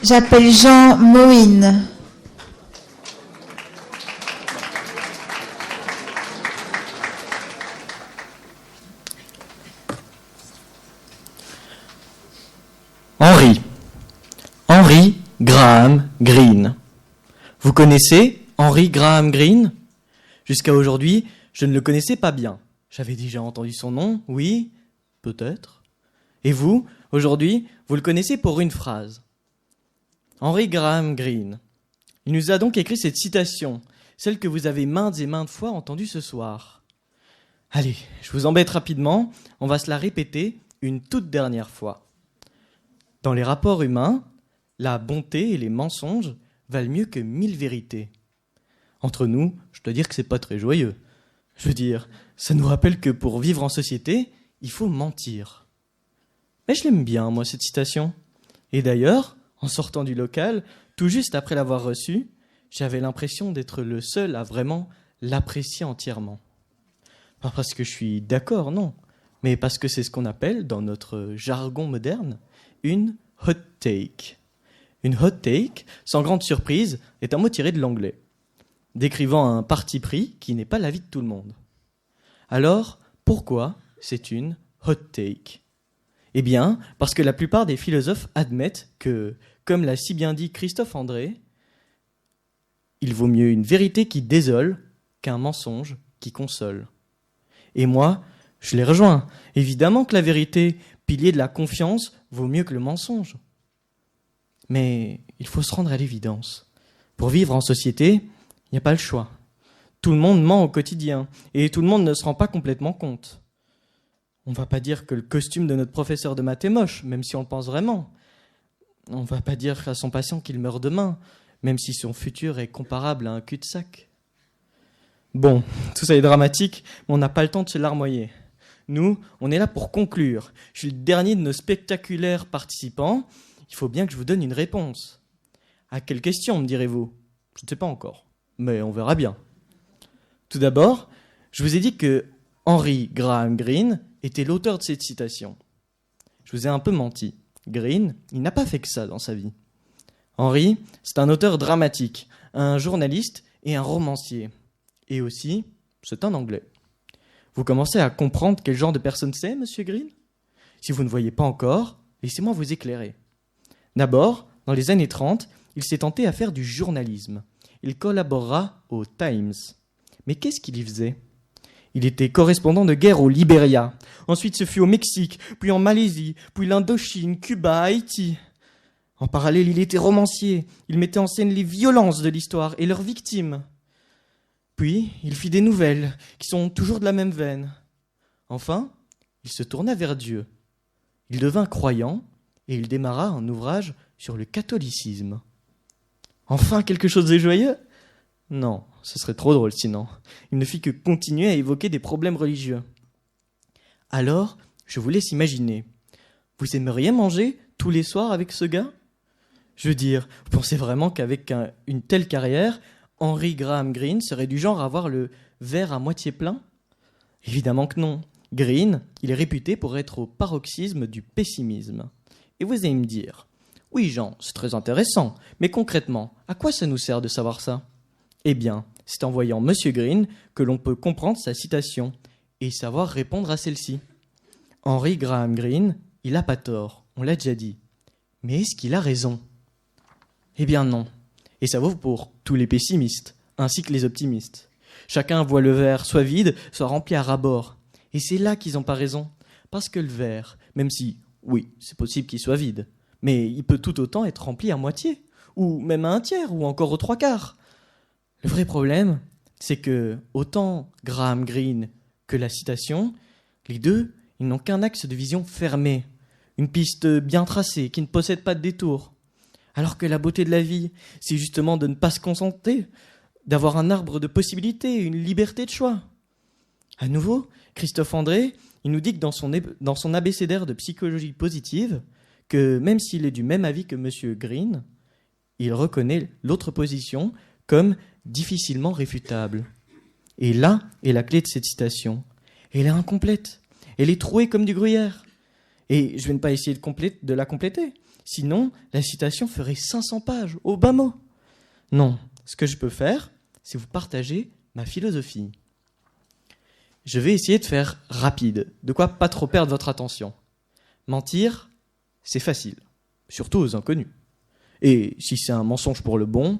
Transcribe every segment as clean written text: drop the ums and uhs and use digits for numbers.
J'appelle Jean Moïne. Henry Graham Greene. Vous connaissez Henry Graham Greene ? Jusqu'à aujourd'hui, je ne le connaissais pas bien. J'avais déjà entendu son nom, oui, peut-être. Et vous, aujourd'hui, vous le connaissez pour une phrase. Henry Graham Greene. Il nous a donc écrit cette citation, celle que vous avez maintes et maintes fois entendue ce soir. Allez, je vous embête rapidement, on va se la répéter une toute dernière fois. Dans les rapports humains, la bonté et les mensonges valent mieux que 1000 vérités. Entre nous, je dois dire que c'est pas très joyeux. Je veux dire, ça nous rappelle que pour vivre en société, il faut mentir. Mais je l'aime bien, moi, cette citation. Et d'ailleurs, en sortant du local, tout juste après l'avoir reçue, j'avais l'impression d'être le seul à vraiment l'apprécier entièrement. Pas parce que je suis d'accord, non, mais parce que c'est ce qu'on appelle, dans notre jargon moderne, une hot take. Une hot take, sans grande surprise, est un mot tiré de l'anglais, décrivant un parti pris qui n'est pas l'avis de tout le monde. Alors, pourquoi c'est une hot take ? Eh bien, parce que la plupart des philosophes admettent que, comme l'a si bien dit Christophe André, il vaut mieux une vérité qui désole qu'un mensonge qui console. Et moi, je les rejoins. Évidemment que la vérité, pilier de la confiance, vaut mieux que le mensonge. Mais il faut se rendre à l'évidence. Pour vivre en société, il n'y a pas le choix. Tout le monde ment au quotidien et tout le monde ne se rend pas complètement compte. On ne va pas dire que le costume de notre professeur de maths est moche, même si on le pense vraiment. On ne va pas dire à son patient qu'il meurt demain, même si son futur est comparable à un cul-de-sac. Bon, tout ça est dramatique, mais on n'a pas le temps de se larmoyer. Nous, on est là pour conclure. Je suis le dernier de nos spectaculaires participants. Il faut bien que je vous donne une réponse. À quelle question, me direz-vous ? Je ne sais pas encore, mais on verra bien. Tout d'abord, je vous ai dit que Henry Graham Greene était l'auteur de cette citation. Je vous ai un peu menti. Greene, il n'a pas fait que ça dans sa vie. Henry, c'est un auteur dramatique, un journaliste et un romancier. Et aussi, c'est un Anglais. Vous commencez à comprendre quel genre de personne c'est, Monsieur Greene ? Si vous ne voyez pas encore, laissez-moi vous éclairer. D'abord, dans les années 30, il s'est tenté à faire du journalisme. Il collabora au Times. Mais qu'est-ce qu'il y faisait ? Il était correspondant de guerre au Libéria. Ensuite, ce fut au Mexique, puis en Malaisie, puis l'Indochine, Cuba, Haïti. En parallèle, il était romancier. Il mettait en scène les violences de l'histoire et leurs victimes. Puis, il fit des nouvelles, qui sont toujours de la même veine. Enfin, il se tourna vers Dieu. Il devint croyant, et il démarra un ouvrage sur le catholicisme. Enfin, quelque chose de joyeux ? Non, ce serait trop drôle sinon. Il ne fit que continuer à évoquer des problèmes religieux. Alors, je vous laisse imaginer. Vous aimeriez manger tous les soirs avec ce gars ? Je veux dire, vous pensez vraiment qu'avec une telle carrière, Henry Graham Greene serait du genre à avoir le verre à moitié plein ? Évidemment que non. Greene, il est réputé pour être au paroxysme du pessimisme. Et vous allez me dire, oui Jean, c'est très intéressant, mais concrètement, à quoi ça nous sert de savoir ça ? Eh bien, c'est en voyant Monsieur Greene que l'on peut comprendre sa citation et savoir répondre à celle-ci. Henry Graham Greene, il n'a pas tort, on l'a déjà dit. Mais est-ce qu'il a raison ? Eh bien non. Et ça vaut pour tous les pessimistes, ainsi que les optimistes. Chacun voit le verre soit vide, soit rempli à ras-bord. Et c'est là qu'ils n'ont pas raison. Parce que le verre, même si, oui, c'est possible qu'il soit vide, mais il peut tout autant être rempli à moitié, ou même à un tiers, ou encore aux 3/4. Le vrai problème, c'est que, autant Graham Greene que la citation, les deux, ils n'ont qu'un axe de vision fermé, une piste bien tracée, qui ne possède pas de détour. Alors que la beauté de la vie, c'est justement de ne pas se contenter, d'avoir un arbre de possibilités, une liberté de choix. À nouveau, Christophe André, il nous dit que dans son abécédaire de psychologie positive, que même s'il est du même avis que M. Greene, il reconnaît l'autre position comme difficilement réfutable. Et là est la clé de cette citation. Elle est incomplète. Elle est trouée comme du gruyère. Et je ne vais pas essayer de la compléter. Sinon, la citation ferait 500 pages, au bas mot. Non, ce que je peux faire, c'est vous partager ma philosophie. Je vais essayer de faire rapide, de quoi pas trop perdre votre attention. Mentir, c'est facile, surtout aux inconnus. Et si c'est un mensonge pour le bon,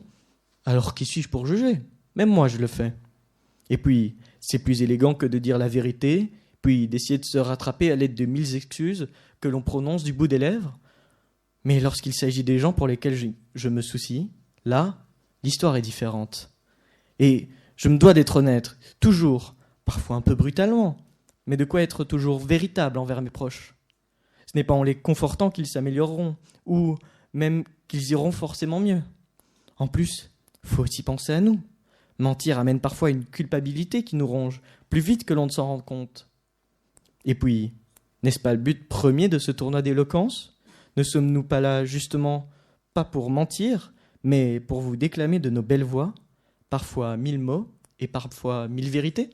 alors qui suis-je pour juger? Même moi, je le fais. Et puis, c'est plus élégant que de dire la vérité, puis d'essayer de se rattraper à l'aide de 1000 excuses que l'on prononce du bout des lèvres. Mais lorsqu'il s'agit des gens pour lesquels je me soucie, là, l'histoire est différente. Et je me dois d'être honnête, toujours, parfois un peu brutalement, mais de quoi être toujours véritable envers mes proches. Ce n'est pas en les confortant qu'ils s'amélioreront, ou même qu'ils iront forcément mieux. En plus, faut aussi penser à nous. Mentir amène parfois une culpabilité qui nous ronge, plus vite que l'on ne s'en rend compte. Et puis, n'est-ce pas le but premier de ce tournoi d'éloquence? Ne sommes-nous pas là justement, pas pour mentir, mais pour vous déclamer de nos belles voix, parfois 1000 mots et parfois 1000 vérités?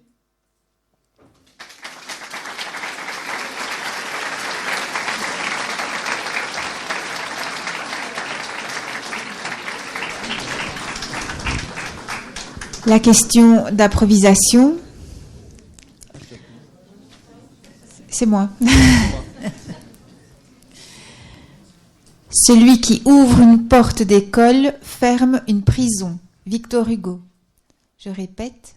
La question d'improvisation. C'est moi. Celui qui ouvre une porte d'école ferme une prison. Victor Hugo. Je répète.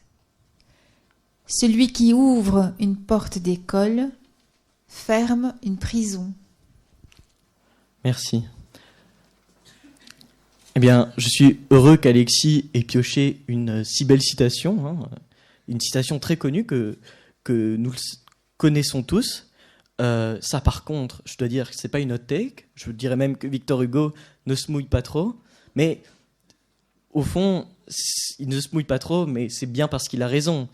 Celui qui ouvre une porte d'école ferme une prison. Merci. Eh bien, je suis heureux qu'Alexis ait pioché une si belle citation, une citation très connue que nous connaissons tous. Ça, par contre, je dois dire que c'est pas une hot take. Je dirais même que Victor Hugo ne se mouille pas trop. Mais au fond, il ne se mouille pas trop, mais c'est bien parce qu'il a raison.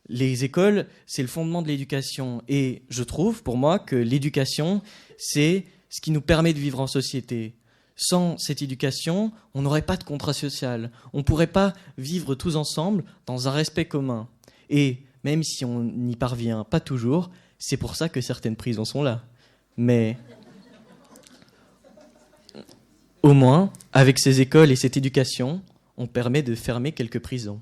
Les écoles, c'est le fondement de l'éducation. Et je trouve, pour moi, que l'éducation, c'est ce qui nous permet de vivre en société. Sans cette éducation, on n'aurait pas de contrat social. On ne pourrait pas vivre tous ensemble dans un respect commun. Et même si on n'y parvient pas toujours, c'est pour ça que certaines prisons sont là. Mais au moins, avec ces écoles et cette éducation, on permet de fermer quelques prisons.